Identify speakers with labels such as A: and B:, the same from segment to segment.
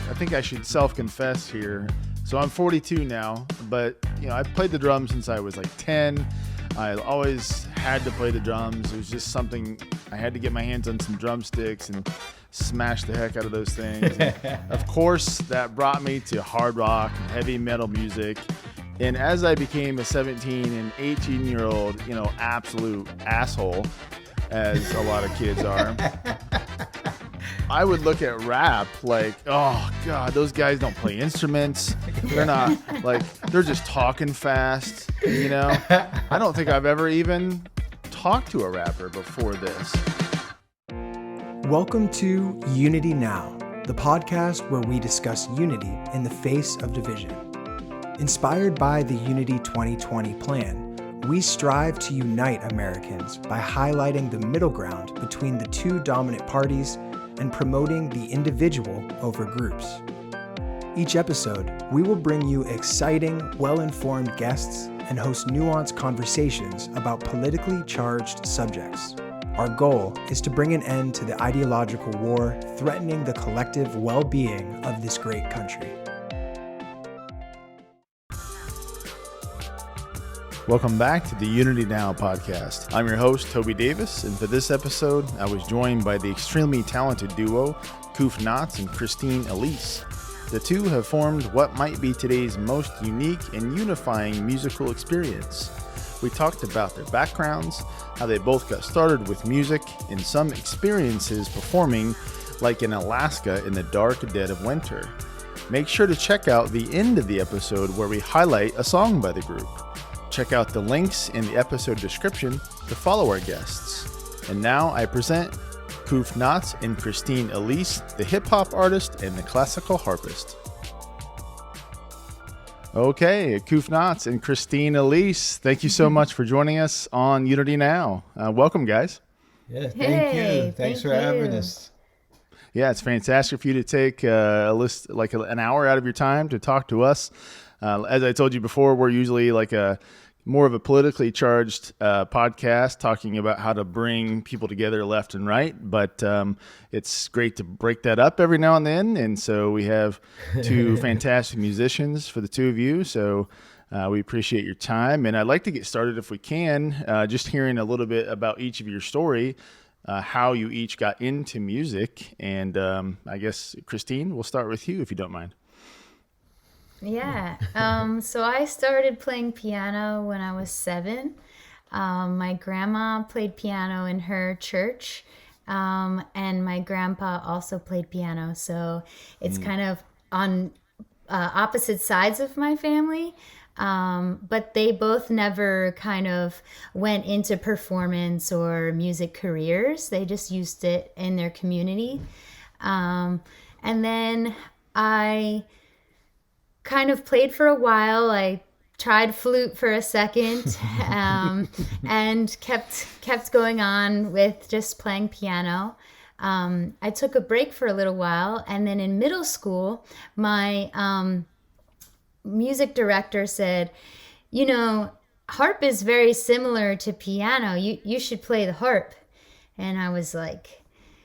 A: I think I should self-confess here. So I'm 42 now, but I've played the drums since I was like 10. I always had to play the drums. It was just something I had to get my hands on some drumsticks and smash the heck out of those things. And of course, that brought me to hard rock and heavy metal music. And as I became a 17 and 18-year-old, absolute asshole, as a lot of kids are, I would look at rap like, oh God, those guys don't play instruments. They're not they're just talking fast. I don't think I've ever even talked to a rapper before this.
B: Welcome to UnityNow, the podcast where we discuss unity in the face of division. Inspired by the Unity 2020 plan, we strive to unite Americans by highlighting the middle ground between the two dominant parties and promoting the individual over groups. Each episode, we will bring you exciting, well-informed guests and host nuanced conversations about politically charged subjects. Our goal is to bring an end to the ideological war threatening the collective well-being of this great country.
A: Welcome back to the UnityNow podcast. I'm your host, Toby Davis, and for this episode, I was joined by the extremely talented duo, Kuf Knotz and Christine Elise. The two have formed what might be today's most unique and unifying musical experience. We talked about their backgrounds, how they both got started with music, and some experiences performing like in Alaska in the dark dead of winter. Make sure to check out the end of the episode where we highlight a song by the group. Check out the links in the episode description to follow our guests. And now I present Kuf Knotz and Christine Elise, the hip-hop artist and the classical harpist. Okay, Kuf Knotz and Christine Elise, thank you so much for joining us on UnityNow. Welcome, guys.
C: Yeah, thank you. Thanks for having us.
A: Yeah, it's fantastic for you to take an hour out of your time to talk to us. As I told you before, we're usually more of a politically charged podcast talking about how to bring people together left and right. But it's great to break that up every now and then. And so we have two fantastic musicians for the two of you. So we appreciate your time. And I'd like to get started, if we can, just hearing a little bit about each of your story, how you each got into music. And I guess, Christine, we'll start with you, if you don't mind.
D: Yeah. So I started playing piano when I was 7. My grandma played piano in her church, and my grandpa also played piano. So it's kind of on opposite sides of my family. But they both never kind of went into performance or music careers. They just used it in their community. And then I kind of played for a while. I tried flute for a second, and kept going on with just playing piano. I took a break for a little while, and then in middle school, my music director said, harp is very similar to piano. You should play the harp. And I was like,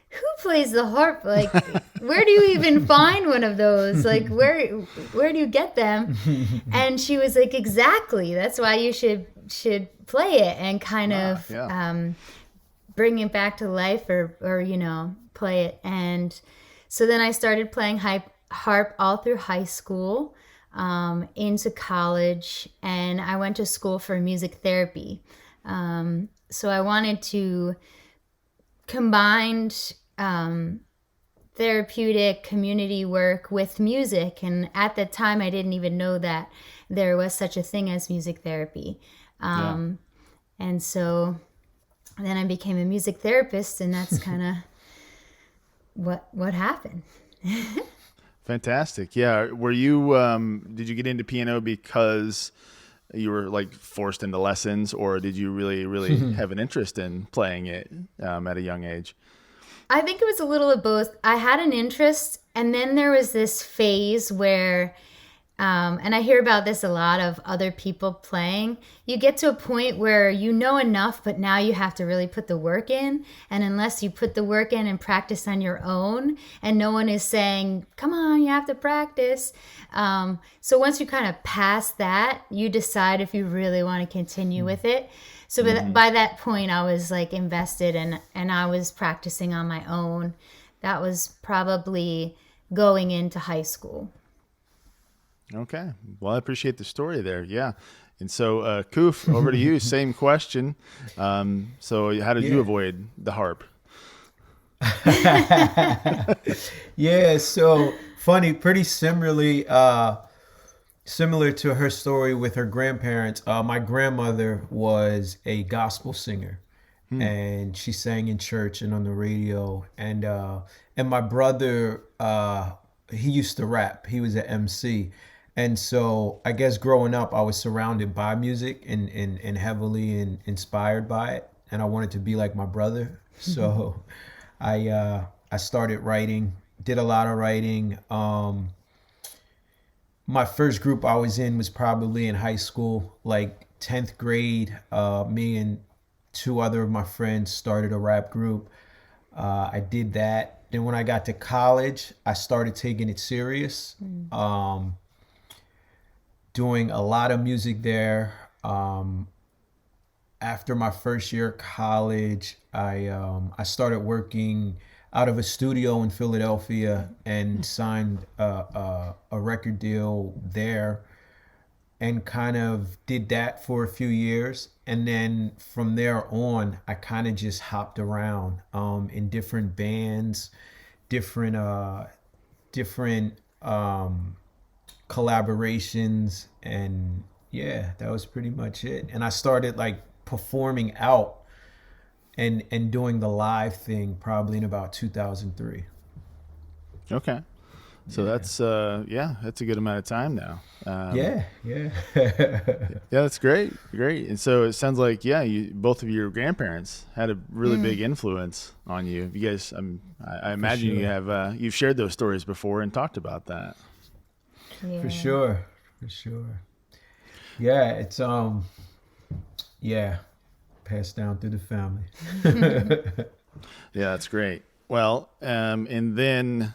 D: who plays the harp? Where do you even find one of those? Where do you get them? And she was like, exactly. That's why you should play it and kind of bring it back to life or play it. And so then I started playing harp all through high school, into college, and I went to school for music therapy. So I wanted to combine therapeutic community work with music, and at the time I didn't even know that there was such a thing as music therapy. And so then I became a music therapist, and that's kind of what happened.
A: Fantastic. Yeah. Were you did you get into piano because you were forced into lessons, or did you really have an interest in playing it at a young age?
D: I think it was a little of both. I had an interest, and then there was this phase where And I hear about this a lot of other people playing. You get to a point where you know enough, but now you have to really put the work in. And unless you put the work in and practice on your own, and no one is saying, come on, you have to practice. So once you kind of pass that, you decide if you really want to continue with it. So by that point, I was like invested and I was practicing on my own. That was probably going into high school.
A: Okay. Well, I appreciate the story there. Yeah. And so, Kuf, over to you. Same question. So how did you avoid the harp?
C: Yeah. So funny, pretty similar to her story with her grandparents. My grandmother was a gospel singer, and she sang in church and on the radio. And my brother, he used to rap. He was an MC. And so I guess growing up, I was surrounded by music and heavily inspired by it. And I wanted to be like my brother. So I started writing, did a lot of writing. My first group I was in was probably in high school, like 10th grade. Me and two other of my friends started a rap group. I did that. Then when I got to college, I started taking it serious. Doing a lot of music there. After my first year of college, I started working out of a studio in Philadelphia and signed a record deal there, and kind of did that for a few years. And then from there on, I kind of just hopped around in different bands, different collaborations, and yeah, that was pretty much it. And I started like performing out and doing the live thing probably in about 2003.
A: Okay. So that's that's a good amount of time now.
C: Yeah.
A: Yeah, that's great. And so it sounds like both of your grandparents had a really big influence on you. You guys, I imagine you have you've shared those stories before and talked about that.
D: Yeah.
C: For sure. Yeah, it's passed down through the family.
A: Yeah, that's great. Well, and then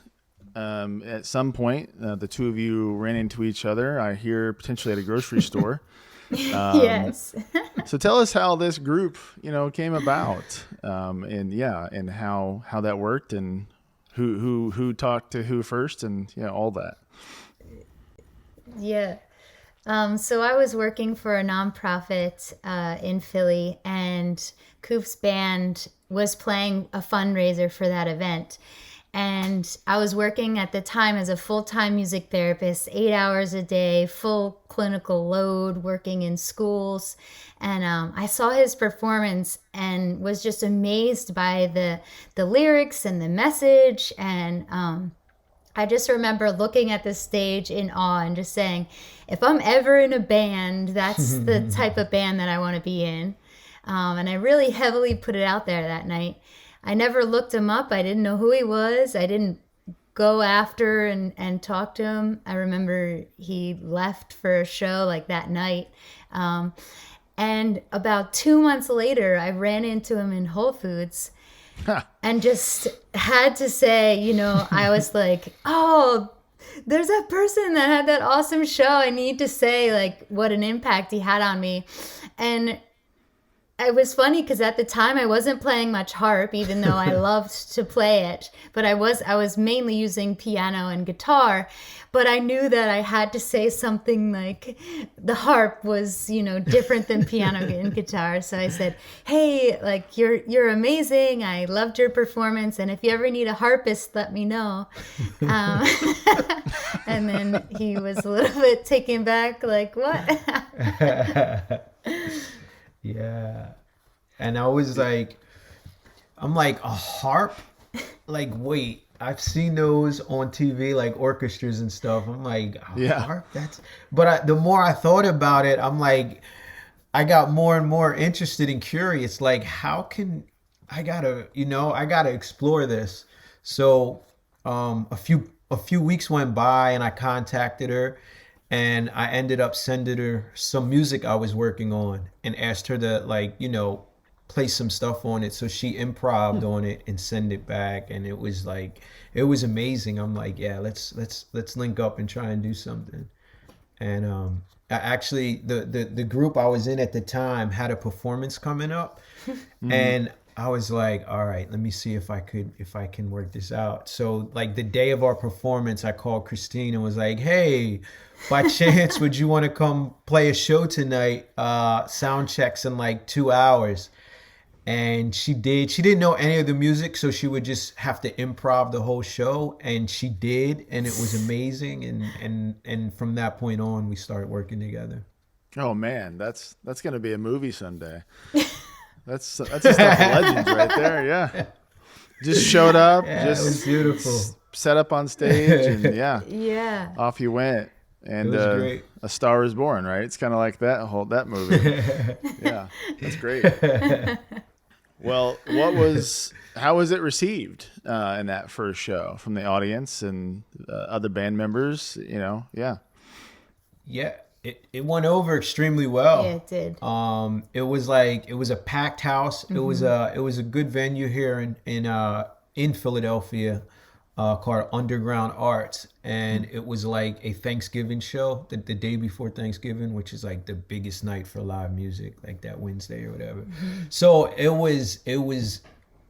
A: at some point, the two of you ran into each other. I hear potentially at a grocery store.
D: Yes.
A: So tell us how this group, came about, and how that worked, and who talked to who first, and all that.
D: Yeah. So I was working for a nonprofit in Philly, and Kuf's band was playing a fundraiser for that event. And I was working at the time as a full-time music therapist, 8 hours a day, full clinical load, working in schools. And I saw his performance and was just amazed by the lyrics and the message. And I just remember looking at the stage in awe and just saying, if I'm ever in a band, that's the type of band that I want to be in. And I really heavily put it out there that night. I never looked him up. I didn't know who he was. I didn't go after and talk to him. I remember he left for a show like that night. And about 2 months later, I ran into him in Whole Foods. And just had to say, I was like, oh, there's that person that had that awesome show. I need to say like what an impact he had on me. And it was funny because at the time I wasn't playing much harp, even though I loved to play it. But I was mainly using piano and guitar. But I knew that I had to say something like the harp was, different than piano and guitar. So I said, hey, like you're amazing. I loved your performance. And if you ever need a harpist, let me know. And then he was a little bit taken back, like, what?
C: Yeah. And I was like, I'm like, a harp? Like, wait, I've seen those on TV, like orchestras and stuff. I'm like, harp? But the more I thought about it, I'm like, I got more and more interested and curious. Like, how can I gotta explore this. So a few weeks went by and I contacted her. And I ended up sending her some music I was working on and asked her to, like, you know, play some stuff on it. So she improv'd on it and send it back. And it was like, it was amazing. I'm like, yeah, let's link up and try and do something. And actually the group I was in at the time had a performance coming up. And I was like, all right, let me see if I can work this out. So like the day of our performance, I called Christine and was like, hey, by chance, would you want to come play a show tonight? Sound checks in like 2 hours. And she did. She didn't know any of the music, so she would just have to improv the whole show. And she did, and it was amazing. And from that point on, we started working together.
A: Oh man, that's gonna be a movie someday. That's the stuff of legends right there. Yeah, just showed up,
C: It was beautiful.
A: Set up on stage, and
D: Yeah.
A: off you went. And
C: It was great.
A: A Star is Born, right? It's kind of like that movie. Yeah, that's great. Well, how was it received in that first show from the audience and other band members? You know, yeah.
C: Yeah, it went over extremely well.
D: Yeah, it did.
C: It was a packed house. It was a good venue here in Philadelphia, called Underground Arts, and it was like a Thanksgiving show the day before Thanksgiving, which is like the biggest night for live music, like that Wednesday or whatever. So it was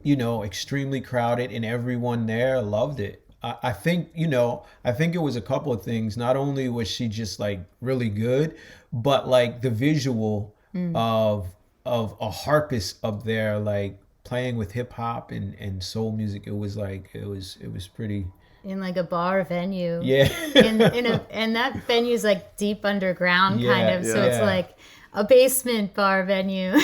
C: you know, extremely crowded, and everyone there loved it. I think it was a couple of things. Not only was she just like really good, but like the visual of a harpist up there, like playing with hip hop and soul music. It was pretty.
D: In like a bar venue.
C: Yeah.
D: And that venue's like deep underground kind of. So
C: Yeah.
D: it's like a basement bar venue.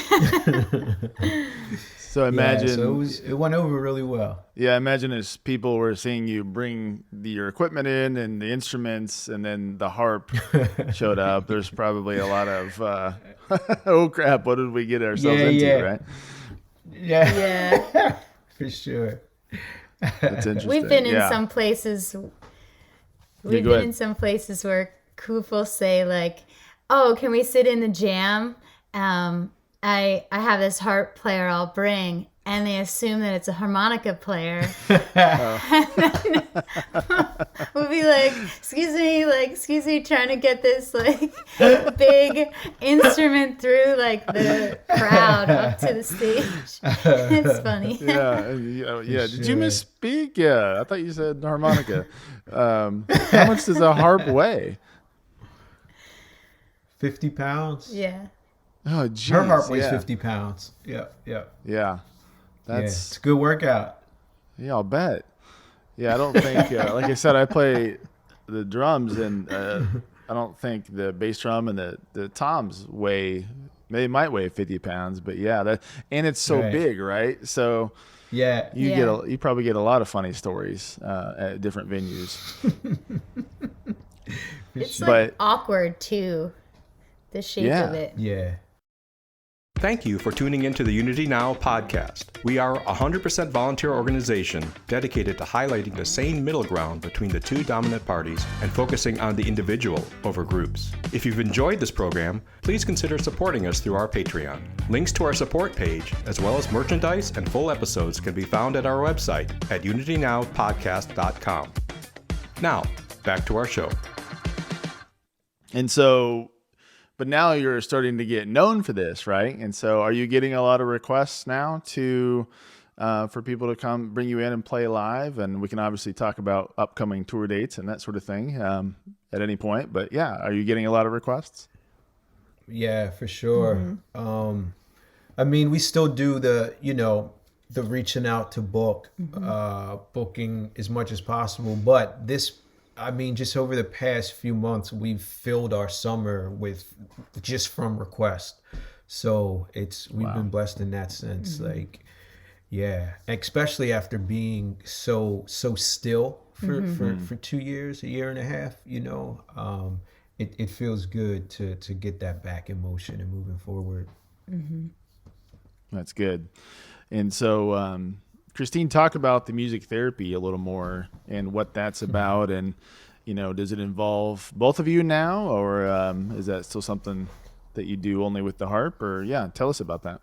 A: So imagine
C: It went over really well.
A: Yeah, imagine as people were seeing you bring your equipment in and the instruments, and then the harp showed up. There's probably a lot of, oh crap, what did we get ourselves into, right?
C: Yeah.
D: Yeah.
C: For sure.
A: That's interesting.
D: We've been in some places. We've
A: go
D: been
A: ahead.
D: in some places where Kuf will say like, "Oh, can we sit in the jam? I have this harp player I'll bring," and they assume that it's a harmonica player. We'll be like, excuse me, trying to get this like big instrument through like the crowd up to the stage. It's funny.
A: Yeah. Did you misspeak? Yeah, I thought you said harmonica. How much does a harp weigh?
C: 50 pounds.
D: Yeah.
A: Oh, geez.
C: Her harp weighs 50 pounds. Yeah.
A: Yeah.
C: It's a good workout.
A: Yeah, I'll bet. Yeah, I don't think, like I said, I play the drums, and I don't think the bass drum and the toms they might weigh 50 pounds, but yeah, and it's so big, right? So
C: Yeah.
A: you probably get a lot of funny stories at different venues.
D: It's
A: But-
D: like awkward too, the shape of it.
C: Yeah.
E: Thank you for tuning into the UnityNow podcast. We are a 100% volunteer organization dedicated to highlighting the sane middle ground between the two dominant parties and focusing on the individual over groups. If you've enjoyed this program, please consider supporting us through our Patreon. Links to our support page, as well as merchandise and full episodes, can be found at our website at UnityNowPodcast.com. Now, back to our show.
A: And so, but now you're starting to get known for this, right? And so are you getting a lot of requests now for people to come bring you in and play live? And we can obviously talk about upcoming tour dates and that sort of thing at any point. But yeah, are you getting a lot of requests?
C: Yeah, for sure. I mean, we still do the reaching out to booking as much as possible. But just over the past few months, we've filled our summer with just from request. So we've been blessed in that sense. Like, yeah, especially after being so still for 2 years, a year and a half, it feels good to get that back in motion and moving forward.
A: That's good. And so, Christine, talk about the music therapy a little more and what that's about, and does it involve both of you now, or is that still something that you do only with the harp? Or tell us about that.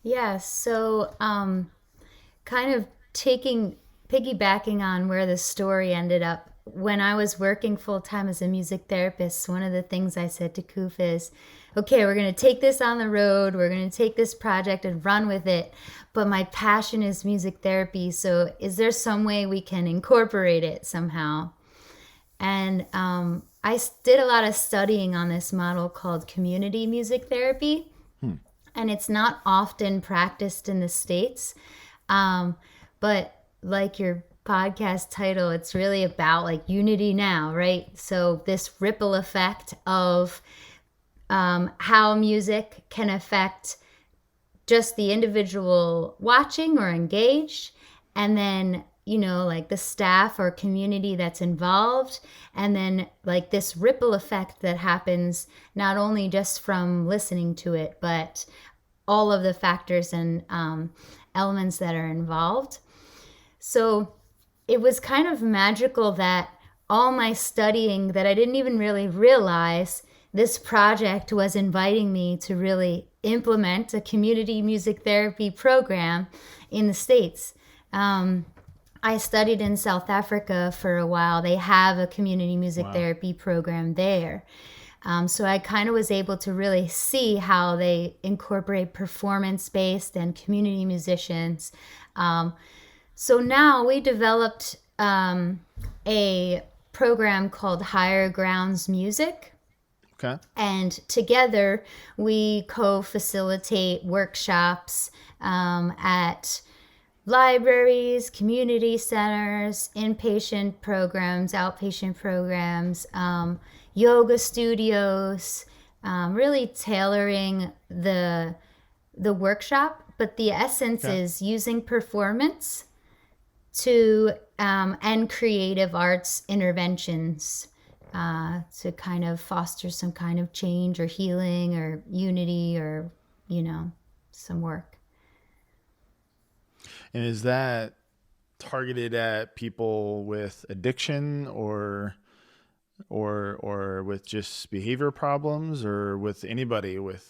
D: Yeah, so kind of piggybacking on where the story ended up, when I was working full-time as a music therapist, one of the things I said to Kuf is, okay, we're going to take this on the road, we're going to take this project and run with it, but my passion is music therapy, so is there some way we can incorporate it somehow? And I did a lot of studying on this model called community music therapy, and it's not often practiced in the States, but like your podcast title, it's really about like unity now, right? So this ripple effect of how music can affect just the individual watching or engaged, and then like the staff or community that's involved, and then like this ripple effect that happens not only just from listening to it, but all of the factors and elements that are involved. So it was kind of magical that all my studying that I didn't even really realize, this project was inviting me to really implement a community music therapy program in the States. I studied in South Africa for a while. They have a community music therapy program there. So I kind of was able to really see how they incorporate performance-based and community musicians. So now we developed a program called Higher Grounds Music.
A: Okay.
D: And together we co-facilitate workshops at libraries, community centers, inpatient programs, outpatient programs, yoga studios, really tailoring the workshop. But the essence is using performance to and creative arts interventions to kind of foster some kind of change or healing or unity or, some work.
A: And is that targeted at people with addiction or with just behavior problems, or with anybody with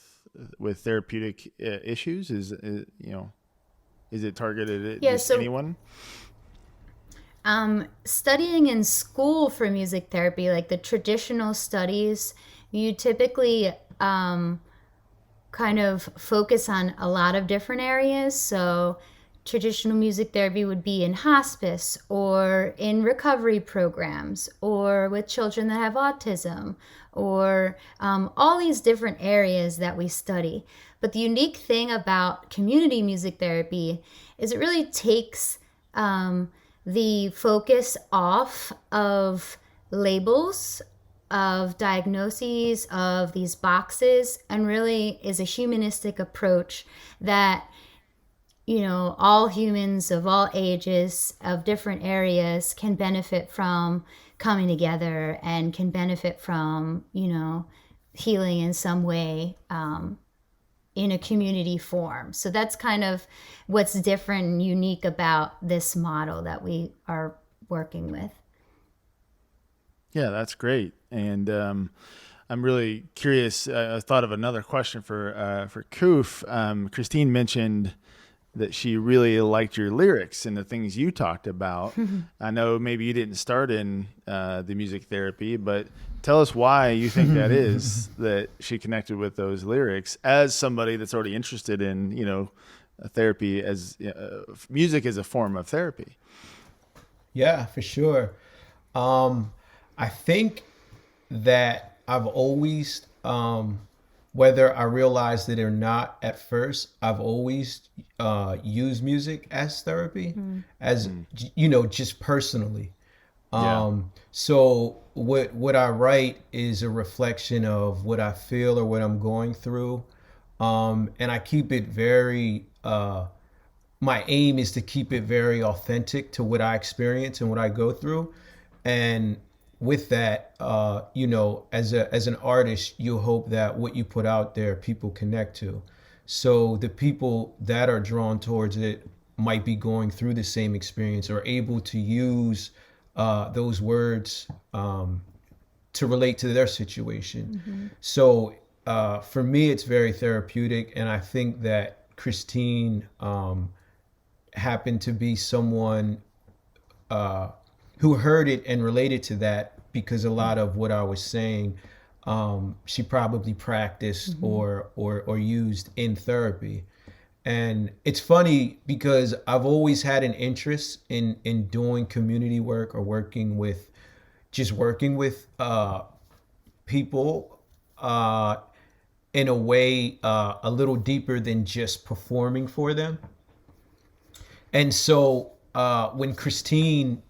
A: therapeutic issues? Is it targeted at anyone?
D: Studying in school for music therapy, like the traditional studies, you typically kind of focus on a lot of different areas. So traditional music therapy would be in hospice or in recovery programs or with children that have autism, or all these different areas that we study. But the unique thing about community music therapy is it really takes the focus off of labels, of diagnoses, of these boxes, and really is a humanistic approach that all humans of all ages, of different areas, can benefit from coming together and can benefit from, healing in some way in a community form. So that's kind of what's different and unique about this model that we are working with.
A: Yeah, that's great. And I'm really curious. I thought of another question for Kuf. Christine mentioned that she really liked your lyrics and the things you talked about. I know maybe you didn't start in the music therapy, but tell us why you think that is, that she connected with those lyrics as somebody that's already interested in, therapy as music as a form of therapy.
C: Yeah, for sure. I think that I've always, whether I realized it or not at first, I've always used music as therapy, as, just personally. So what I write is a reflection of what I feel or what I'm going through. And I keep it very, my aim is to keep it very authentic to what I experience and what I go through. And with that, as an artist, you hope that what you put out there, people connect to. So the people that are drawn towards it might be going through the same experience or able to use those words to relate to their situation. So for me, it's very therapeutic. And I think that Christine happened to be someone who heard it and related to that, because a lot of what I was saying, she probably practiced or used in therapy. And it's funny because I've always had an interest in doing community work or working with people in a way a little deeper than just performing for them. And so when Christine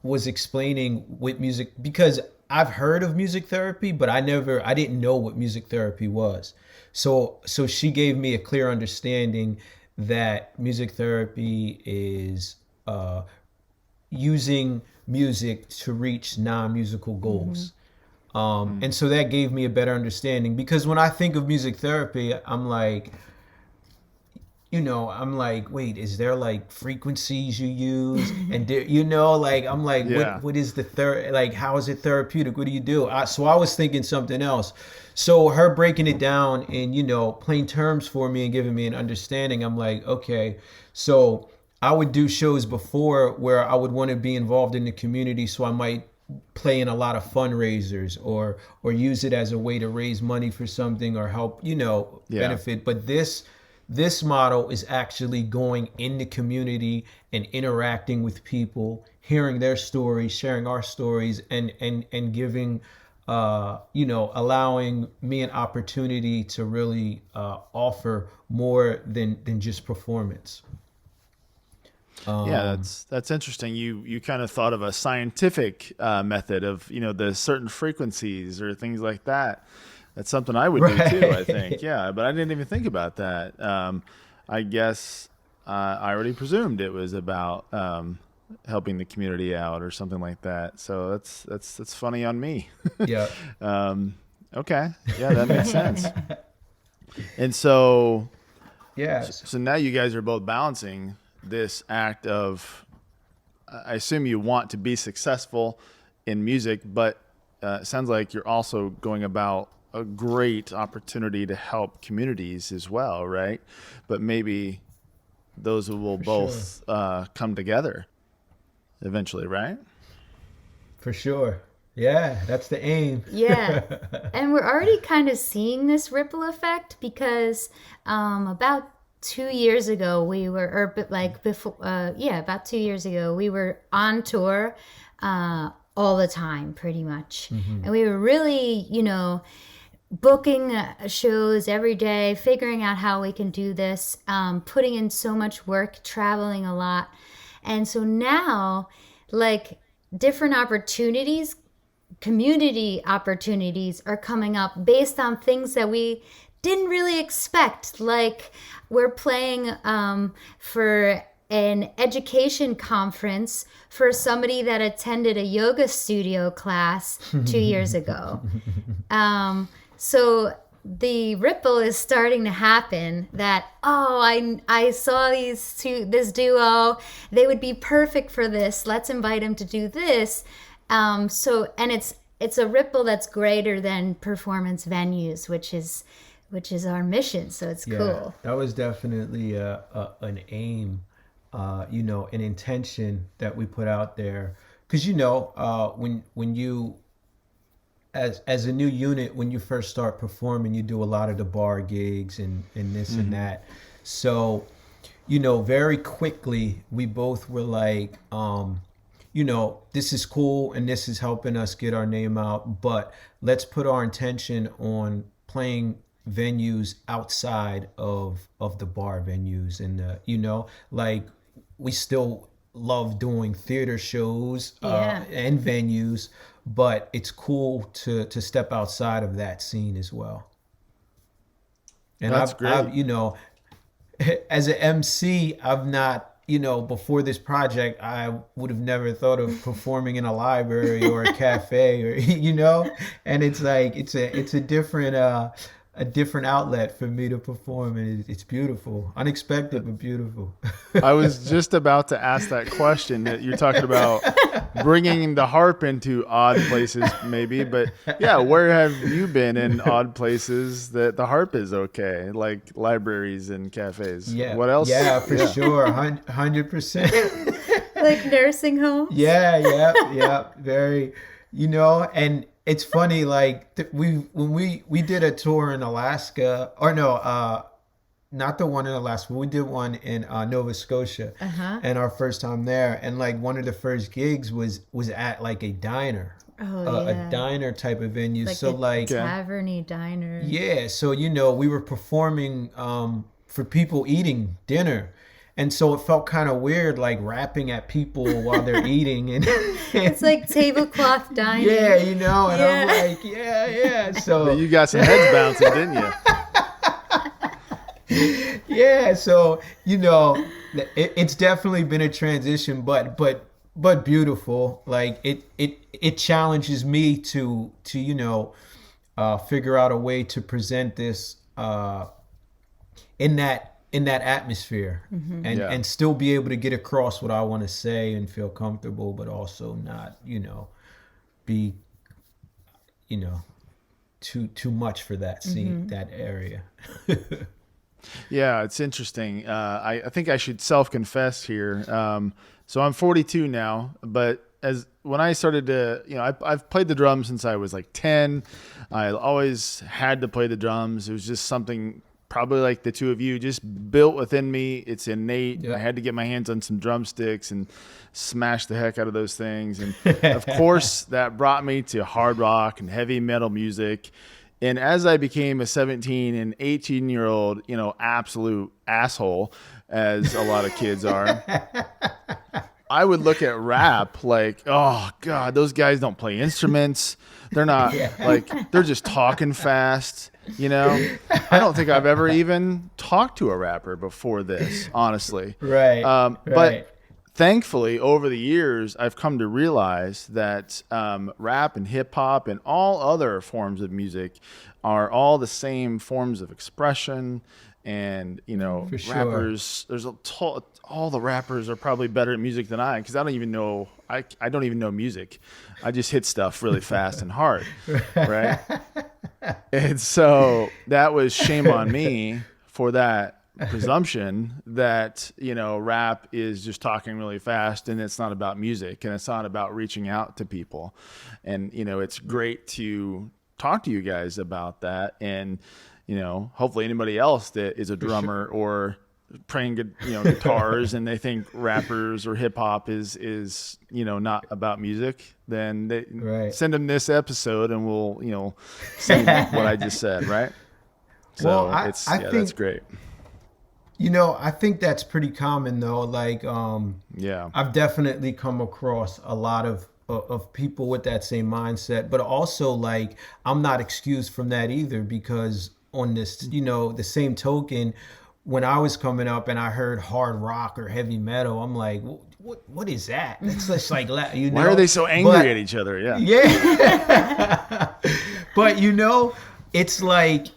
C: was explaining with music, because I've heard of music therapy, but I didn't know what music therapy was. So she gave me a clear understanding that music therapy is using music to reach non-musical goals. And so that gave me a better understanding, because when I think of music therapy, I'm like, wait, is there like frequencies you use? And I'm like,
A: Yeah.
C: what is the how is it therapeutic? What do you do? So I was thinking something else. So her breaking it down in, plain terms for me and giving me an understanding, I'm like, okay. So I would do shows before where I would want to be involved in the community. So I might play in a lot of fundraisers or use it as a way to raise money for something or help, benefit. But this model is actually going in the community and interacting with people, hearing their stories, sharing our stories, and giving, allowing me an opportunity to really offer more than just performance.
A: Yeah, that's interesting. You kind of thought of a scientific method of, the certain frequencies or things like that. That's something I would do too, I think. Yeah, but I didn't even think about that. I guess I already presumed it was about helping the community out or something like that. So that's funny on me.
C: Yeah.
A: Okay. Yeah, that makes sense. And so,
C: Yeah.
A: So now you guys are both balancing this act of, I assume you want to be successful in music, but it sounds like you're also going about a great opportunity to help communities as well, right? But maybe those will both come together eventually, right?
C: For sure. Yeah, that's the aim.
D: Yeah. And we're already kind of seeing this ripple effect, because about 2 years ago we were, about 2 years ago, we were on tour all the time, pretty much. And we were really, booking shows every day, figuring out how we can do this, putting in so much work, traveling a lot. And so now, like, different opportunities, community opportunities are coming up based on things that we didn't really expect. Like, we're playing for an education conference for somebody that attended a yoga studio class 2 years ago. So the ripple is starting to happen that, I saw this duo, they would be perfect for this. Let's invite them to do this. And it's a ripple that's greater than performance venues, which is our mission. So it's cool.
C: That was definitely an aim, an intention that we put out there. Because, when you, as a new unit, when you first start performing, you do a lot of the bar gigs and this and that. So, very quickly, we both were like, this is cool and this is helping us get our name out, but let's put our intention on playing venues outside of the bar venues. And, we still love doing theater shows and venues, but it's cool to step outside of that scene as well. And
A: That's great.
C: I've, as an MC, I've not, before this project, I would have never thought of performing in a library or a cafe or, and it's like, it's a different a different outlet for me to perform, and it's beautiful, unexpected but beautiful.
A: I was just about to ask that question. That you're talking about bringing the harp into odd places, maybe, but yeah, where have you been in odd places that the harp is okay, like libraries and cafes?
C: Yeah.
A: What else?
C: Yeah, for sure, 100%.
D: Like nursing homes.
C: Yeah, very, and it's funny, like when we did a tour in Alaska, or no, not the one in Alaska. We did one in Nova Scotia, and our first time there, and like one of the first gigs was at like a diner, a diner type of venue.
D: Like
C: so
D: a
C: like
D: taverny diner.
C: yeah, so we were performing for people eating dinner. And so it felt kind of weird, like rapping at people while they're eating, and
D: It's like tablecloth dining.
C: yeah, and I'm like, yeah. So
A: You got some heads bouncing, didn't you?
C: yeah, so it's definitely been a transition, but beautiful. Like it challenges me to figure out a way to present this in that atmosphere, and still be able to get across what I want to say and feel comfortable, but also not be too much for that scene, that area.
A: Yeah, it's interesting. I think I should self-confess here. So I'm 42 now, but when I started to, I've played the drums since I was like 10. I always had to play the drums. It was just something probably like the two of you, just built within me. It's innate.
C: Yeah.
A: I had to get my hands on some drumsticks and smash the heck out of those things. And of course, that brought me to hard rock and heavy metal music. And as I became a 17 and 18-year-old, absolute asshole, as a lot of kids are, I would look at rap like, oh God, those guys don't play instruments. They're not they're just talking fast. I don't think I've ever even talked to a rapper before this, honestly.
C: Right.
A: But thankfully, over the years, I've come to realize that rap and hip hop and all other forms of music are all the same forms of expression. And,
C: For sure.
A: rappers, all the rappers are probably better at music than I, because I don't even know, I don't even know music. I just hit stuff really fast and hard, right? And so that was shame on me for that presumption that, rap is just talking really fast and it's not about music and it's not about reaching out to people. And, it's great to talk to you guys about that. And, hopefully anybody else that is a drummer or playing guitars and they think rappers or hip hop is not about music, then they send them this episode and we'll see what I just said, right? So
C: Well, I think
A: that's great.
C: I think that's pretty common though. Like I've definitely come across a lot of people with that same mindset, but also like I'm not excused from that either, because on this the same token, when I was coming up and I heard hard rock or heavy metal, I'm like, what is that? That's just like,
A: Why are they so angry at each other?
C: Yeah. But it's like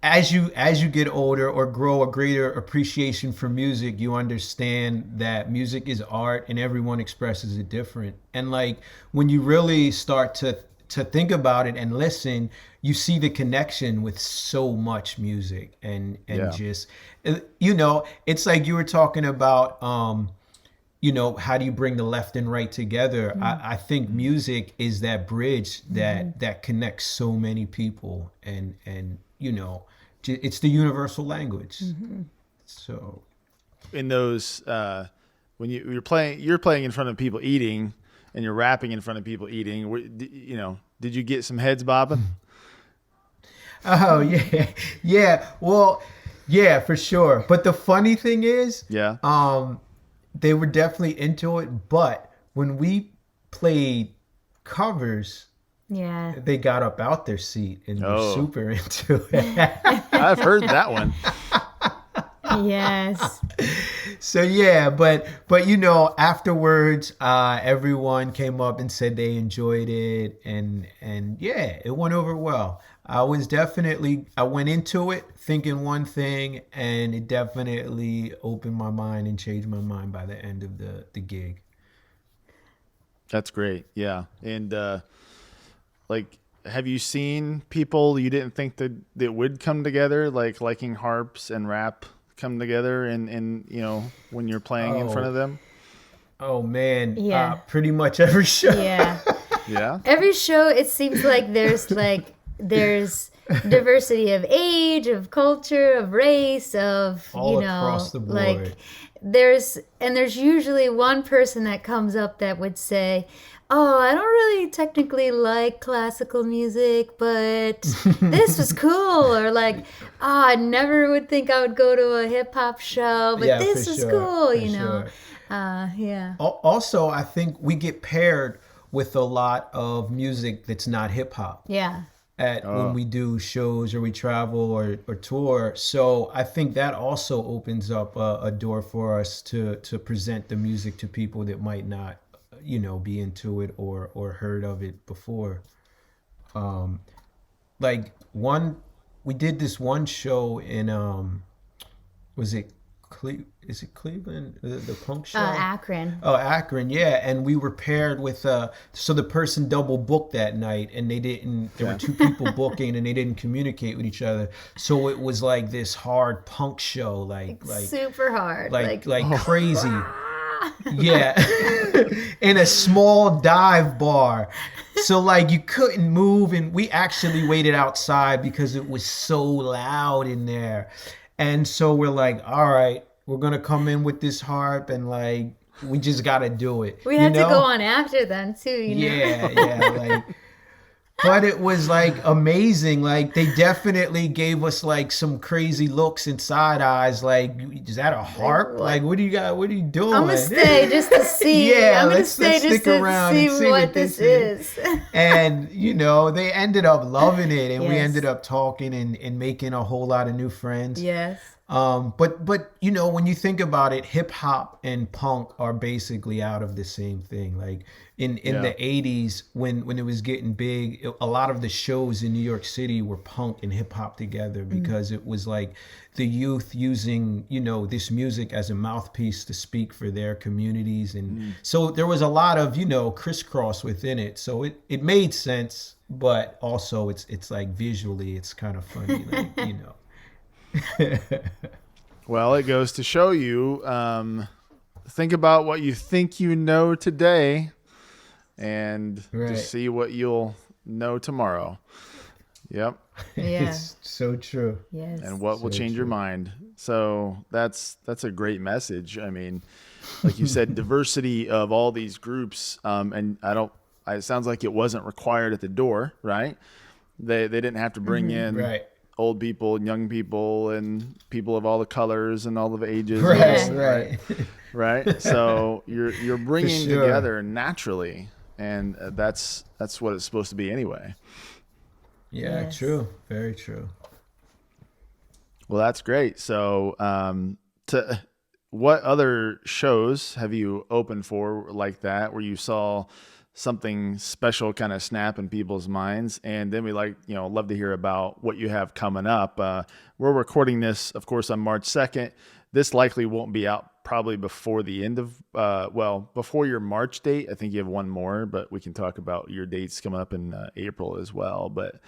C: as you get older or grow a greater appreciation for music, you understand that music is art and everyone expresses it different. And like when you really start to think about it and listen, you see the connection with so much music and just, it's like you were talking about, how do you bring the left and right together? I think music is that bridge that connects so many people, and it's the universal language. So
A: in those, when you're playing in front of people eating and you're rapping in front of people eating, did you get some heads bobbing?
C: Oh yeah. Well, yeah, for sure. But the funny thing is, they were definitely into it. But when we played covers, they got up out their seat and were super into it.
A: I've heard that one.
D: Yes.
C: So but afterwards, everyone came up and said they enjoyed it, and it went over well. I went into it thinking one thing, and it definitely opened my mind and changed my mind by the end of the gig.
A: That's great. Yeah. And like, have you seen people you didn't think that would come together, like liking harps and rap come together and when you're playing in front of them?
C: Oh man.
D: Yeah.
C: Pretty much every show.
D: Yeah.
A: Yeah.
D: Every show, it seems like there's diversity of age, of culture, of race, of
C: All across the board.
D: like there's usually one person that comes up that would say, "Oh, I don't really technically like classical music, but this was cool," or like, "Oh, I never would think I would go to a hip hop show, but this was cool,"
C: Sure.
D: Yeah.
C: Also, I think we get paired with a lot of music that's not hip hop.
D: Yeah.
C: When we do shows or we travel or tour. So I think that also opens up a door for us to present the music to people that might not, be into it or heard of it before. We did this one show in, is it Cleveland? The punk show?
D: Akron.
C: Oh, Akron, yeah. And we were paired with, so the person double booked that night, and there were two people booking, and they didn't communicate with each other. So it was like this hard punk show, like
D: super hard.
C: like crazy. Yeah. In a small dive bar. So like you couldn't move, and we actually waited outside because it was so loud in there. And so we're like, all right, we're going to come in with this harp, and like, we just got to do it.
D: We had to go on after them too,
C: Yeah. But it was like amazing. Like they definitely gave us like some crazy looks and side eyes. Like, is that a harp? Like, what do you got? What are you doing?
D: I'm going to stay just to see.
C: Yeah,
D: I'm going to
C: let's
D: stay just
C: stick
D: to
C: around
D: see
C: and see
D: what this is.
C: And, they ended up loving it. And we
D: Yes.
C: ended up talking and making a whole lot of new friends.
D: Yes.
C: But when you think about it, hip hop and punk are basically out of the same thing. Like in the 80s, when it was getting big, a lot of the shows in New York City were punk and hip hop together because it was like the youth using, this music as a mouthpiece to speak for their communities. And so there was a lot of, crisscross within it. So it made sense, but also it's like visually, it's kind of funny,
A: Well, it goes to show you, think about what you think you know today and just see what you'll know tomorrow. Yep.
D: Yeah.
C: It's so true.
D: Yes.
A: And what will change your mind. So that's a great message. I mean, like you said, diversity of all these groups. And it sounds like it wasn't required at the door, right? They didn't have to bring in old people and young people and people of all the colors and all of ages. Right. So you're bringing together naturally, and that's what it's supposed to be anyway.
C: Yeah,
D: Yes.
C: True. Very true.
A: Well, that's great. So, what other shows have you opened for like that, where you saw something special kind of snap in people's minds? And then we love to hear about what you have coming up. We're recording this, of course, on March 2nd. This likely won't be out probably before the end of, before your March date. I think you have one more, but we can talk about your dates coming up in April as well. But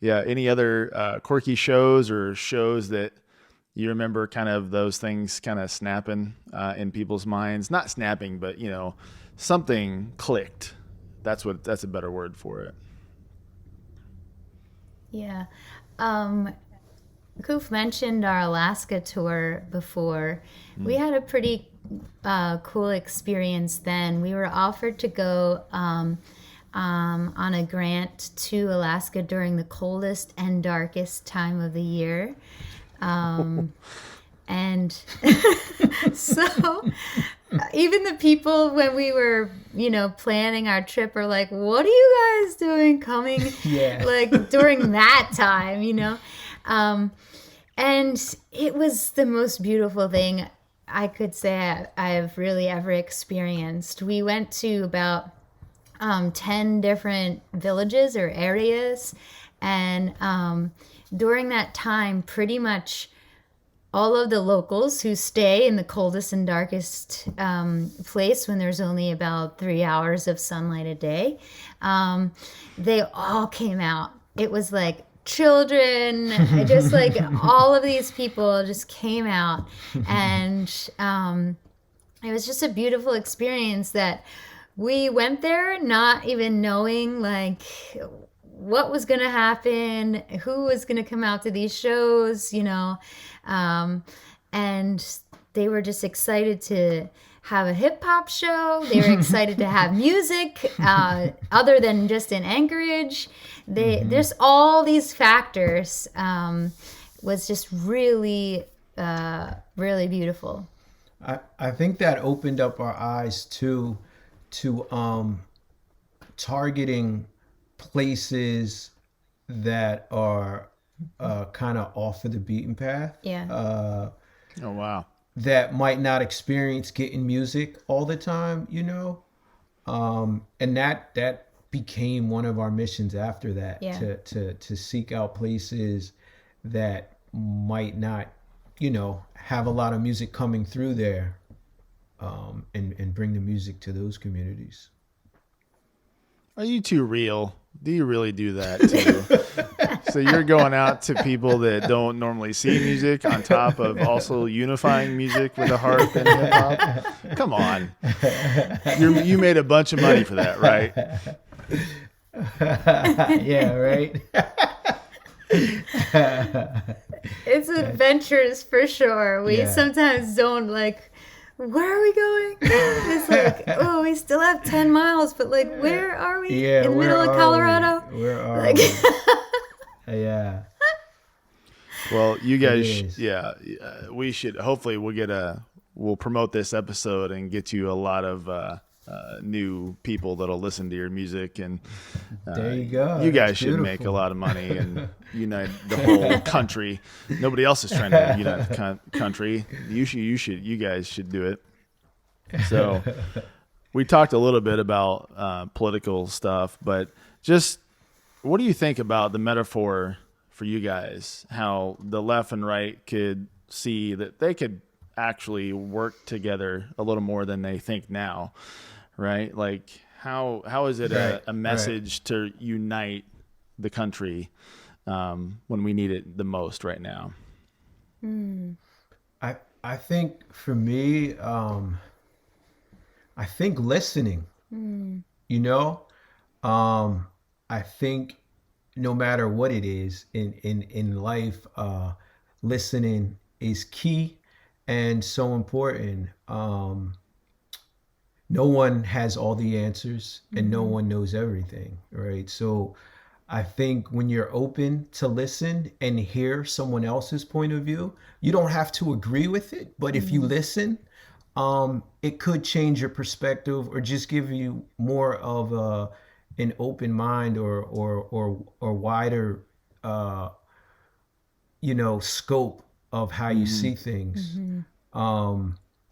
A: yeah, any other quirky shows or shows that you remember kind of those things kind of snapping in people's minds? Not snapping, but, something clicked. That's a better word for it.
D: Yeah. Kuf mentioned our Alaska tour before. We had a pretty cool experience then. We were offered to go on a grant to Alaska during the coldest and darkest time of the year. And so even the people, when we were, planning our trip, are like, what are you guys doing coming like during that time, and it was the most beautiful thing I could say I have really ever experienced. We went to about 10 different villages or areas, And during that time, pretty much all of the locals who stay in the coldest and darkest place when there's only about 3 hours of sunlight a day, they all came out. It was like children, just like all of these people just came out. And it was just a beautiful experience that we went there not even knowing like what was going to happen, who was going to come out to these shows, you know. And they were just excited to have a hip hop show. They were excited to have music other than just in Anchorage. There's all these factors. Was just really, really beautiful.
C: I think that opened up our eyes to targeting places that are kind of off of the beaten path.
D: Yeah.
A: Oh, wow.
C: That might not experience getting music all the time, you know? And that became one of our missions after that, to seek out places that might not, you know, have a lot of music coming through there, and bring the music to those communities.
A: Are you too real? Do you really do that too? So you're going out to people that don't normally see music on top of also unifying music with a harp and hip hop? Come on. You made a bunch of money for that, right?
C: Yeah, right.
D: It's adventures for sure. We sometimes don't like, where are we going? It's like, oh, we still have 10 miles, but like, where are we?
C: Yeah,
D: in the middle of Colorado?
C: Where are
D: like,
C: we? Yeah.
A: Well, you guys, we should, hopefully we'll promote this episode and get you a lot of new people that'll listen to your music, and
C: there you go.
A: You guys should make a lot of money and unite the whole country. Nobody else is trying to unite the country. You guys should do it. So we talked a little bit about political stuff, but just what do you think about the metaphor for you guys? How the left and right could see that they could actually work together a little more than they think now, right? Like how is it a message to unite the country when we need it the most right now?
C: I think for me, I think listening, you know, I think no matter what it is in life, listening is key and so important. No one has all the answers, and no one knows everything, right? So I think when you're open to listen and hear someone else's point of view, you don't have to agree with it, but if you listen, it could change your perspective or just give you more of an open mind or wider, you know, scope of how you see things.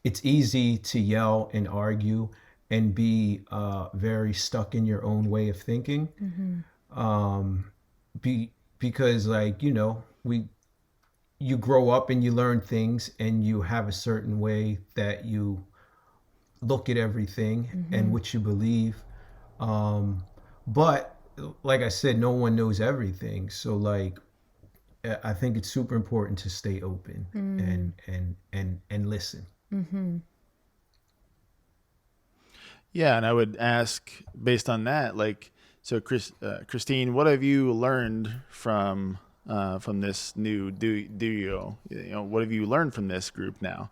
C: It's easy to yell and argue and be very stuck in your own way of thinking. Because like, you know, you grow up and you learn things and you have a certain way that you look at everything and what you believe. But like I said, no one knows everything. So like, I think it's super important to stay open and listen.
A: Yeah, and I would ask based on that, like, so Christine, what have you learned from this new duo? You know, what have you learned from this group now?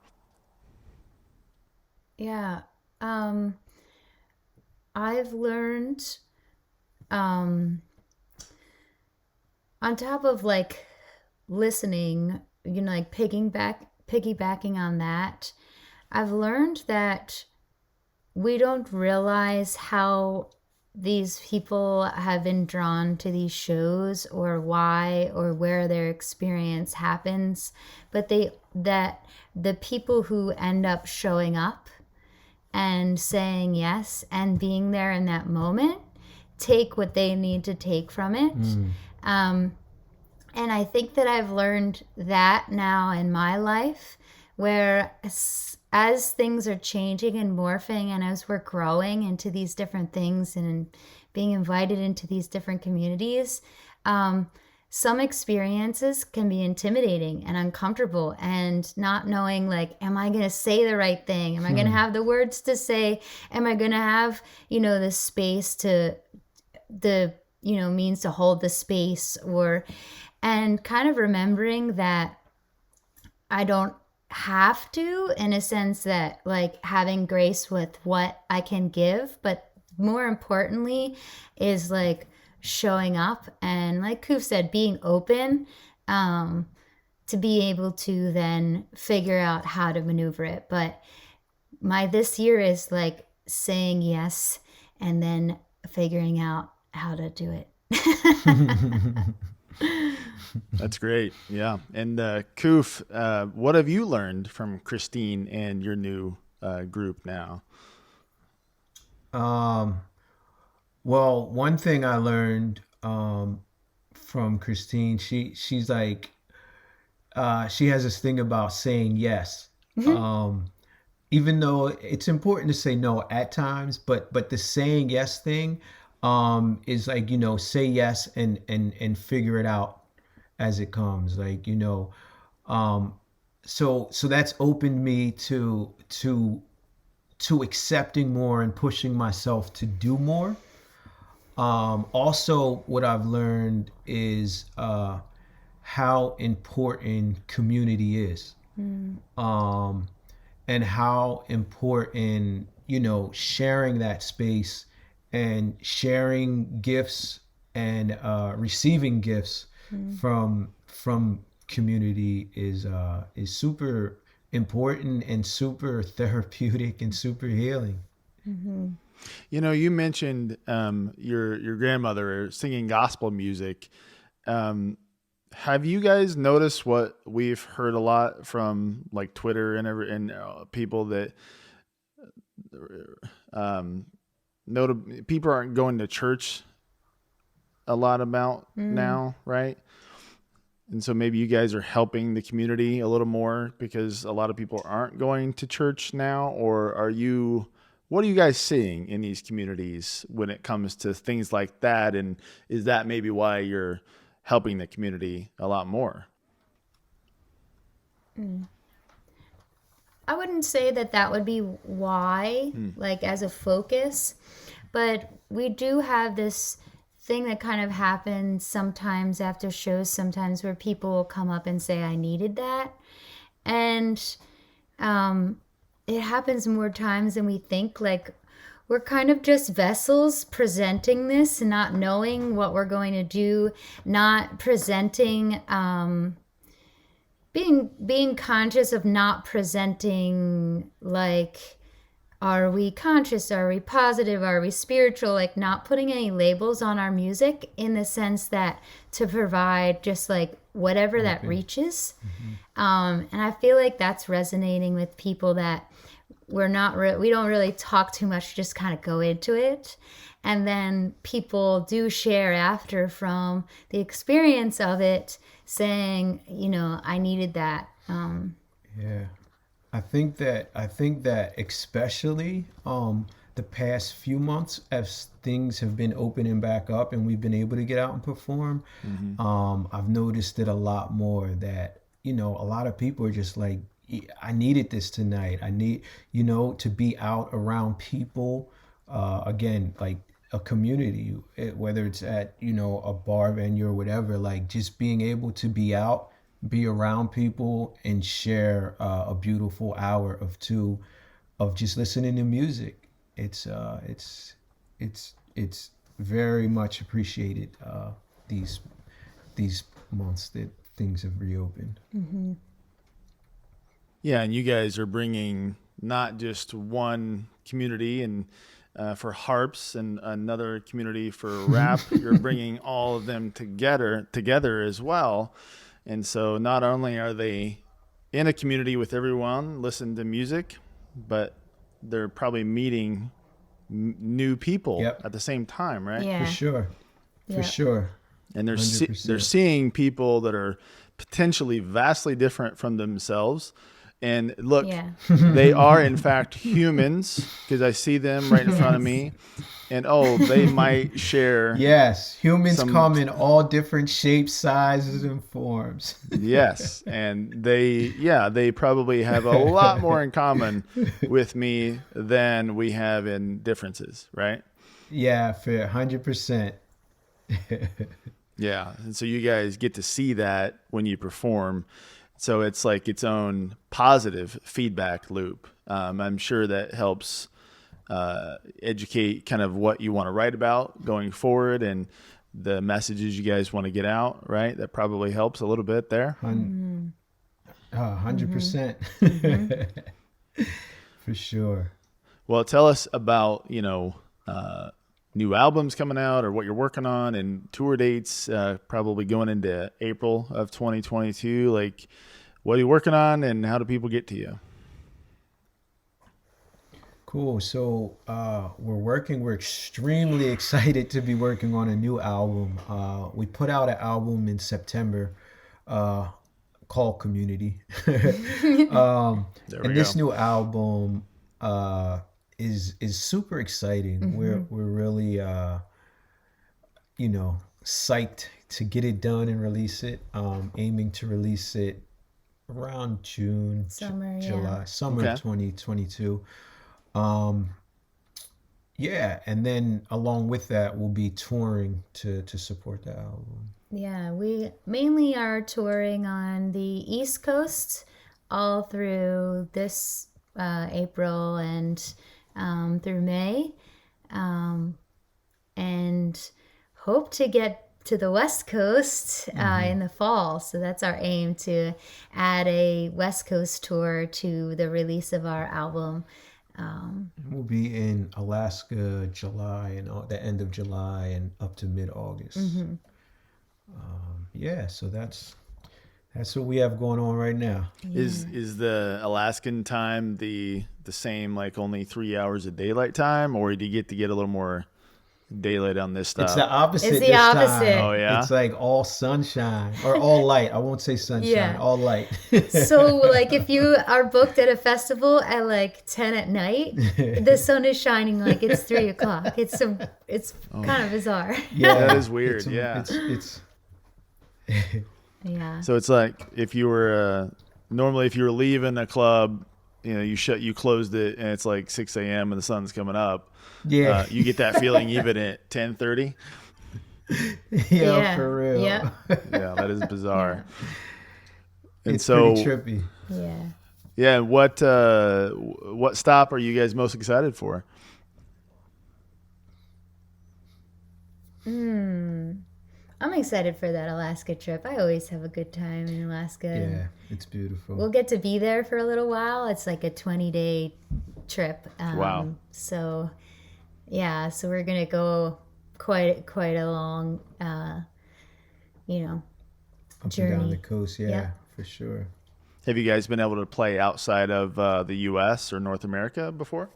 D: Yeah, I've learned, on top of like listening, you know, like piggybacking on that, I've learned that we don't realize how these people have been drawn to these shows or why or where their experience happens, but that the people who end up showing up and saying yes and being there in that moment take what they need to take from it. And I think that I've learned that now in my life, where as things are changing and morphing, and as we're growing into these different things and being invited into these different communities, some experiences can be intimidating and uncomfortable, and not knowing, like, am I going to say the right thing? Am I going to have the words to say? Am I going to have, the space to, means to hold the space, and kind of remembering that I don't have to, in a sense that, like, having grace with what I can give, but more importantly is like showing up and, like Kuf said, being open to be able to then figure out how to maneuver it. But this year is like saying yes and then figuring out how to do it.
A: That's great. Yeah. And Kuf, what have you learned from Christine and your new group now?
C: Well, one thing I learned from Christine, she's like, she has this thing about saying yes. Even though it's important to say no at times, but the saying yes thing is like, say yes and figure it out as it comes. Like, so that's opened me to accepting more and pushing myself to do more. Also, what I've learned is how important community is, and how important, sharing that space and sharing gifts and receiving gifts from community is super important and super therapeutic and super healing.
D: Mm-hmm.
A: You mentioned your grandmother singing gospel music. Have you guys noticed what we've heard a lot from, like, Twitter and people that people aren't going to church a lot about now, right? And so maybe you guys are helping the community a little more because a lot of people aren't going to church now, or what are you guys seeing in these communities when it comes to things like that? And is that maybe why you're helping the community a lot more?
D: I wouldn't say that would be why, like, as a focus, but we do have this thing that kind of happens sometimes after shows, sometimes, where people will come up and say, I needed that. And it happens more times than we think. Like, we're kind of just vessels presenting this, not knowing what we're going to do, not presenting, being conscious of not presenting, like, are we conscious? Are we positive? Are we spiritual? Like, not putting any labels on our music, in the sense that to provide just, like, whatever that reaches. And I feel like that's resonating with people, that we don't really talk too much, just kind of go into it. And then people do share after from the experience of it, saying, I needed that.
C: Yeah. I think that especially the past few months, as things have been opening back up and we've been able to get out and perform, I've noticed it a lot more, that, a lot of people are just like, I needed this tonight. I need, to be out around people, again, like a community, whether it's at, a bar venue or whatever, like, just being able to be out, be around people and share a beautiful hour of two of just listening to music. It's very much appreciated these months that things have reopened.
D: Mm-hmm.
A: Yeah, and you guys are bringing not just one community and for harps and another community for rap. You're bringing all of them together as well. And so not only are they in a community with everyone, listen to music, but they're probably meeting new people at the same time, right?
D: Yeah.
C: For sure.
A: And they're
C: 100%.
A: seeing people that are potentially vastly different from themselves. And look,
D: Yeah.
A: they are in fact humans, because I see them right in front of me. And they might share.
C: Yes, humans
A: some-
C: come in all different shapes, sizes, and forms.
A: Yes, and they probably have a lot more in common with me than we have in differences, right?
C: Yeah, fair, 100%.
A: Yeah, and so you guys get to see that when you perform. So it's like its own positive feedback loop. I'm sure that helps educate kind of what you want to write about going forward and the messages you guys want to get out, right? That probably helps a little bit there.
C: 100%. For sure.
A: Well, tell us about, new albums coming out or what you're working on and tour dates, probably going into April of 2022. Like, what are you working on and how do people get to you?
C: Cool. So we're extremely excited to be working on a new album. We put out an album in September called Community. This new album is super exciting. We're really psyched to get it done and release it. Aiming to release it around June, July, summer of 2022. And then along with that, we'll be touring to support the album.
D: Yeah, we mainly are touring on the East Coast all through this April and through May, and hope to get to the West Coast in the fall. So that's our aim, to add a West Coast tour to the release of our album.
C: We'll be in Alaska July and the end of July and up to mid-August. So that's what we have going on right now.
A: Is the Alaskan time the same, like only 3 hours of daylight time, or do you get a little more daylight on this stuff?
C: It's the opposite.
D: It's the
C: this
D: opposite.
C: Time.
A: Oh yeah,
C: it's like all sunshine or all light. I won't say sunshine.
D: Yeah.
C: All light.
D: So like if you are booked at a festival at like 10 at night, the sun is shining like it's 3 o'clock. It's kind of bizarre.
C: Yeah,
A: that is weird.
C: It's
D: Yeah.
A: So it's like if you were normally if you were leaving a club, you closed it and it's like 6 a.m. and the sun's coming up.
C: Yeah.
A: You get that feeling even at 10:30.
C: Yeah, for real.
D: Yeah.
A: Yeah, that is bizarre. And
C: It's
A: so
C: pretty trippy.
D: Yeah.
A: Yeah, what stop are you guys most excited for?
D: I'm excited for that Alaska trip. I always have a good time in Alaska.
C: Yeah, it's beautiful.
D: We'll get to be there for a little while. It's like a 20-day trip.
A: Wow.
D: So, yeah. So we're gonna go quite a long,
C: Up
D: journey.
C: and down the coast, yeah,
D: Yep.
C: for sure.
A: Have you guys been able to play outside of the U.S. or North America before?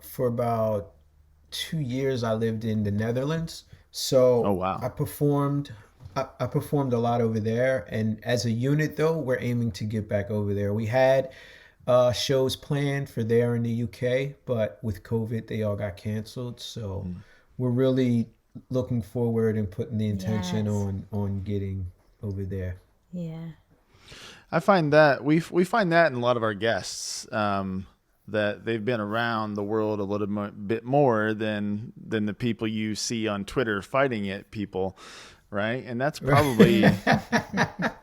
C: For about 2 years I lived in the Netherlands. So
A: Oh, wow.
C: I performed a lot over there, and as a unit though, we're aiming to get back over there. We had shows planned for there in the UK, but with COVID they all got canceled. So we're really looking forward and putting the intention
D: Yes.
C: on getting over there.
D: Yeah.
A: I find that we find that in a lot of our guests, that they've been around the world a little bit more than the people you see on Twitter fighting at people, right? And that's probably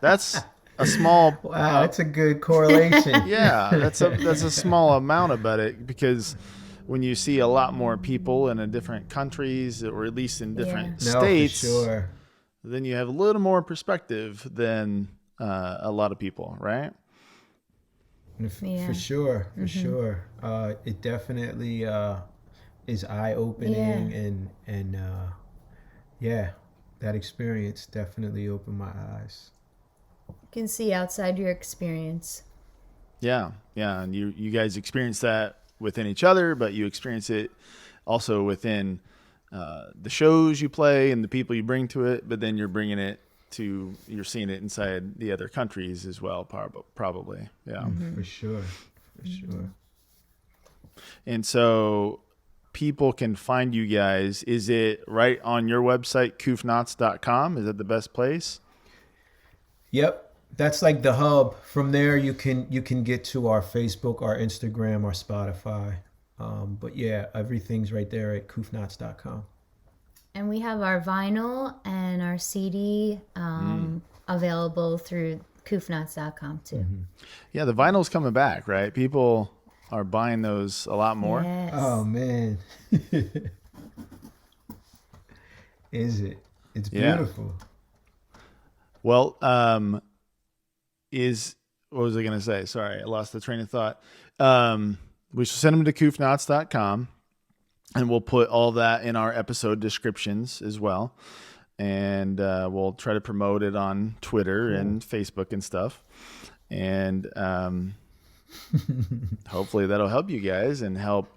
A: that's a small
C: Wow, that's a good correlation.
A: yeah, that's a small amount about it, because when you see a lot more people in different countries, or at least in different
C: No,
A: states,
C: for sure.
A: then you have a little more perspective than a lot of people, right?
D: Yeah.
C: For sure. It definitely is eye-opening, and that experience definitely opened my eyes.
D: You can see outside your experience.
A: Yeah, and you guys experienced that within each other, but you experience it also within the shows you play and the people you bring to it, but then you're seeing it inside the other countries as well, probably. Yeah.
C: For sure.
A: And so people can find you guys. Is it right on your website, kufknotz.com? Is that the best place?
C: Yep. That's like the hub. From there, you can get to our Facebook, our Instagram, our Spotify. But yeah, everything's right there at kufknotz.com.
D: And we have our vinyl and our CD available through kufknotz.com too.
A: Yeah, the vinyl's coming back, right? People are buying those a lot more.
D: Yes.
C: Oh man. Is it? It's
A: Yeah.
C: beautiful.
A: Well, what was I going to say? Sorry, I lost the train of thought. We should send them to kufknotz.com, and we'll put all that in our episode descriptions as well. And we'll try to promote it on Twitter and Facebook and stuff. And hopefully that'll help you guys and help.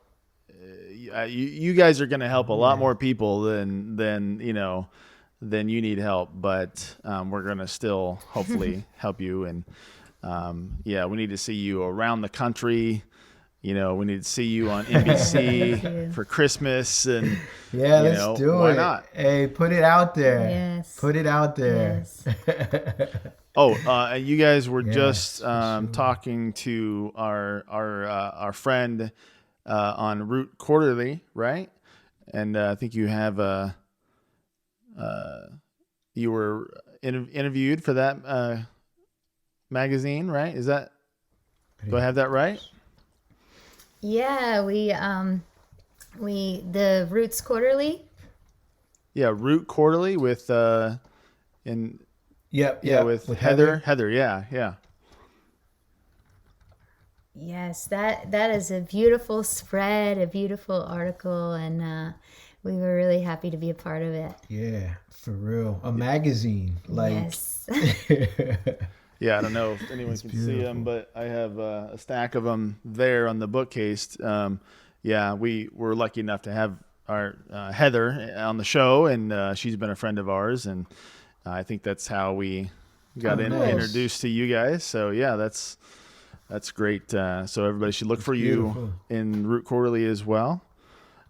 A: You guys are going to help a lot more people than you need help. But we're going to still hopefully help you. And we need to see you around the country. We need to see you on NBC for Christmas, and
C: let's do it.
A: Why not?
C: Hey, put it out there.
D: Yes.
C: Put it out there.
D: Yes.
A: You guys were just
C: for sure.
A: talking to our friend on Root Quarterly, right? And I think you have you were interviewed for that magazine, right? Do I have that right?
D: Yeah, the Roots Quarterly.
A: Yeah, Root Quarterly with with Heather. Heather, yeah.
D: Yes, that is a beautiful spread, a beautiful article, and we were really happy to be a part of it.
C: Yeah, for real. A magazine.
D: Yes.
A: Yeah, I don't know if anyone can see them, but I have a stack of them there on the bookcase. We were lucky enough to have our Heather on the show, and she's been a friend of ours, and I think that's how we got introduced to you guys. So yeah, that's great. So everybody should look for you in Root Quarterly as well.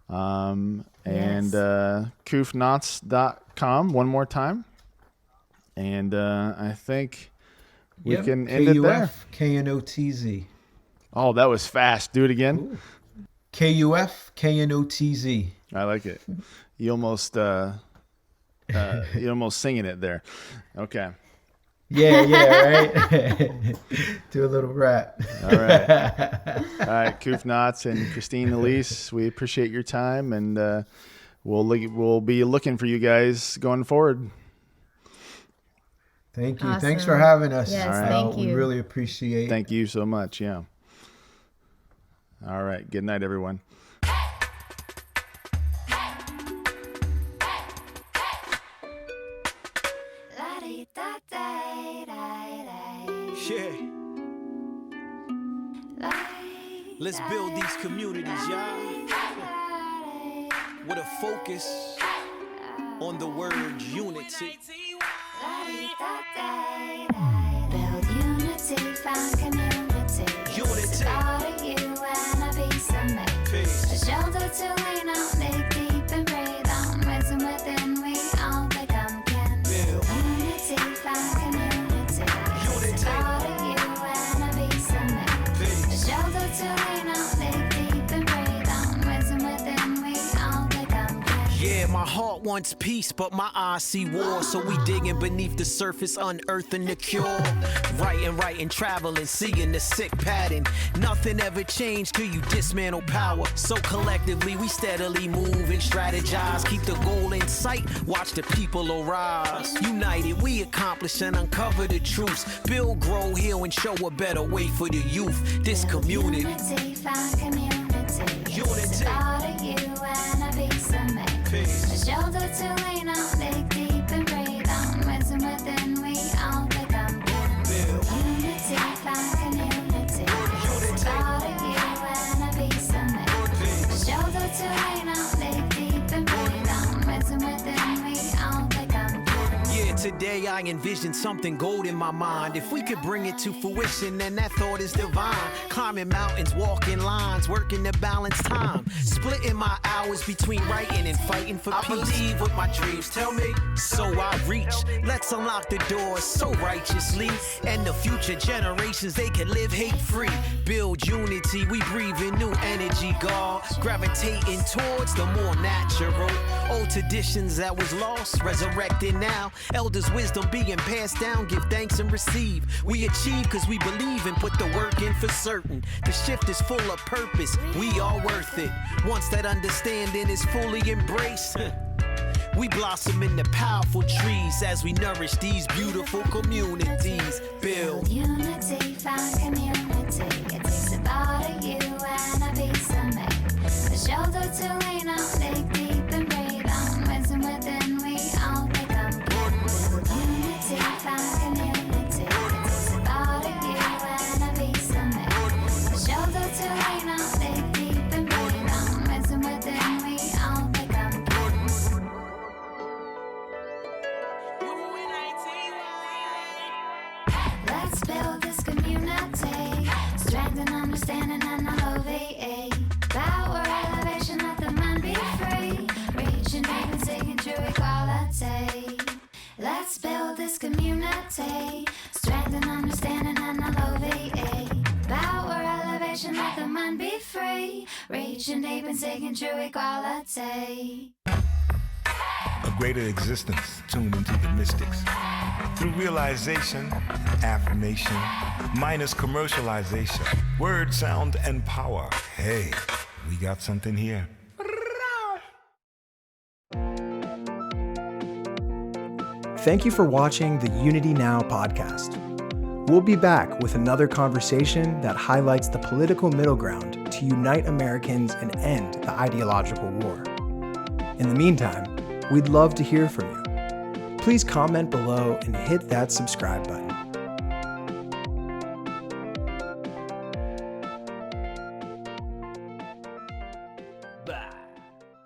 A: And kufknotz.com one more time. And I think we can end it there.
C: KNOTZ.
A: Oh, that was fast. Do it again.
C: Ooh. KUF-KNOTZ.
A: I like it. You almost singing it there. Okay.
C: Yeah, right. Do a little rap.
A: All right. Kuf Knotz and Christine Elise, we appreciate your time, and we'll be looking for you guys going forward.
C: Thank you.
D: Awesome.
C: Thanks for having us.
D: Yes,
A: right.
D: thank you.
C: We really appreciate it.
A: Thank you so much. Yeah. All right. Good night, everyone.
F: Yeah. Let's build these communities, y'all. With a focus on the word unity.
G: Build unity, find community.
F: Unity.
G: All of you and a piece of me.
F: Peace.
G: A shelter to lean on, dig deep and breathe on. Wisdom within, we all become kin.
F: Build.
G: Unity, find community.
F: Unity.
G: All of you and a piece of me.
F: Peace.
G: A shelter to lean on, dig deep and breathe on. Wisdom within, we all become kin.
F: Yeah, my heart wants peace, but my eyes see war. So we digging beneath the surface, unearthing the cure. Writing, traveling, seeing the sick pattern. Nothing ever changed till you dismantle power. So collectively, we steadily move and strategize. Keep the goal in sight, watch the people arise. United, we accomplish and uncover the truths. Build, grow, heal, and show a better way for the youth. This community.
G: Unity, find community.
F: Unity.
G: All of you and a piece of me.
F: Peace.
G: A shelter to lean on, dig deep and breathe on. Wisdom within, we all become kin.
F: Build.
G: Unity, find community.
F: Unity.
G: All of you and a piece of me.
F: I envisioned something gold in my mind. If we could bring it to fruition, then that thought is divine. Climbing mountains, walking lines, working to balance time. Splitting my hours between writing and fighting for peace. I believe what my dreams tell me, so I reach. Let's unlock the doors so righteously, and the future generations, they can live hate-free. Build unity, we breathe in new energy, God. Gravitating towards the more natural. Old traditions that was lost, resurrected now. Elders' wisdom being passed down, give thanks and receive. We achieve cause we believe and put the work in for certain. The shift is full of purpose, we are worth it. Once that understanding is fully embraced, we blossom in the powerful trees as we nourish these beautiful communities. Build
G: unity, find community. It takes about a you and a piece of me. A shoulder to lean on, dig deep and breathe on. Wisdom within, we all become good. Build unity, find community. It takes about a you and a piece of me. A shoulder to lean on, dig deep and breathe on. Wisdom within, we all become good. Let's build this community. Strength and understanding and LOVE. Power, elevation, let the mind be free. Reaching deep and seeking true equality. Let's build this community. Strength and understanding and LOVE. Power, elevation, let the mind be free. Reaching deep and seeking true equality.
H: A greater existence tuned into the mystics. Through realization, affirmation, minus commercialization, word, sound, and power. Hey, we got something here.
B: Thank you for watching the UnityNow podcast. We'll be back with another conversation that highlights the political middle ground to unite Americans and end the ideological war. In the meantime, we'd love to hear from you. Please comment below and hit that subscribe button.